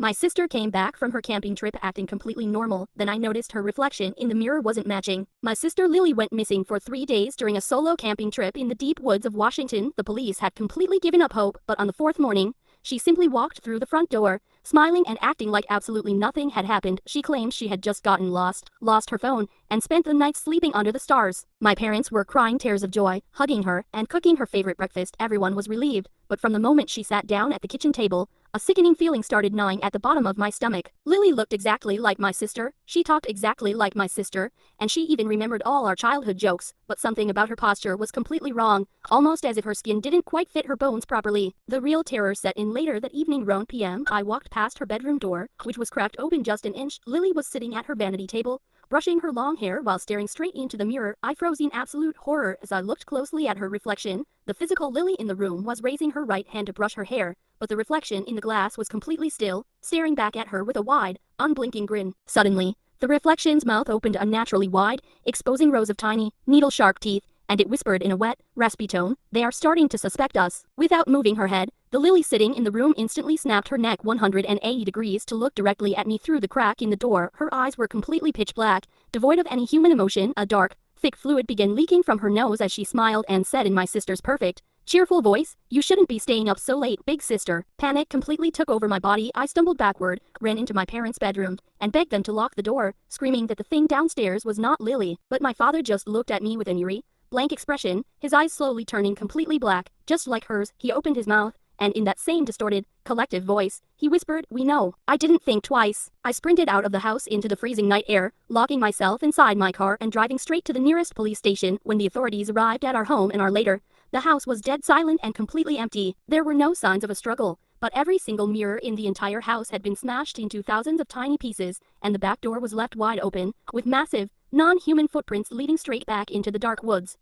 My sister came back from her camping trip acting completely normal, then I noticed her reflection in the mirror wasn't matching. My sister Lily went missing for 3 days during a solo camping trip in the deep woods of Washington. The police had completely given up hope, but on the 4th morning, she simply walked through the front door, smiling and acting like absolutely nothing had happened. She claimed she had just gotten lost her phone, and spent the night sleeping under the stars. My parents were crying tears of joy, hugging her, and cooking her favorite breakfast. Everyone was relieved, but from the moment she sat down at the kitchen table, a sickening feeling started gnawing at the bottom of my stomach. Lily looked exactly like my sister, she talked exactly like my sister, and she even remembered all our childhood jokes, but something about her posture was completely wrong, almost as if her skin didn't quite fit her bones properly. The real terror set in later that evening. Around p.m. I walked past her bedroom door, which was cracked open just an inch. Lily was sitting at her vanity table, brushing her long hair while staring straight into the mirror. I froze in absolute horror as I looked closely at her reflection. The physical Lily in the room was raising her right hand to brush her hair, but the reflection in the glass was completely still, staring back at her with a wide, unblinking grin. Suddenly, the reflection's mouth opened unnaturally wide, exposing rows of tiny, needle-sharp teeth, and it whispered in a wet, raspy tone, "They are starting to suspect us." Without moving her head, the Lily sitting in the room instantly snapped her neck 180 degrees to look directly at me through the crack in the door. Her eyes were completely pitch black, devoid of any human emotion. A dark, thick fluid began leaking from her nose as she smiled and said in my sister's perfect, cheerful voice, "You shouldn't be staying up so late, big sister." Panic completely took over my body. I stumbled backward, ran into my parents' bedroom, and begged them to lock the door, screaming that the thing downstairs was not Lily. But my father just looked at me with an eerie, blank expression, his eyes slowly turning completely black, just like hers. He opened his mouth, and in that same distorted, collective voice, he whispered, "We know." I didn't think twice. I sprinted out of the house into the freezing night air, locking myself inside my car and driving straight to the nearest police station. When the authorities arrived at our home an hour later, the house was dead silent and completely empty. There were no signs of a struggle, but every single mirror in the entire house had been smashed into thousands of tiny pieces, and the back door was left wide open, with massive, non-human footprints leading straight back into the dark woods.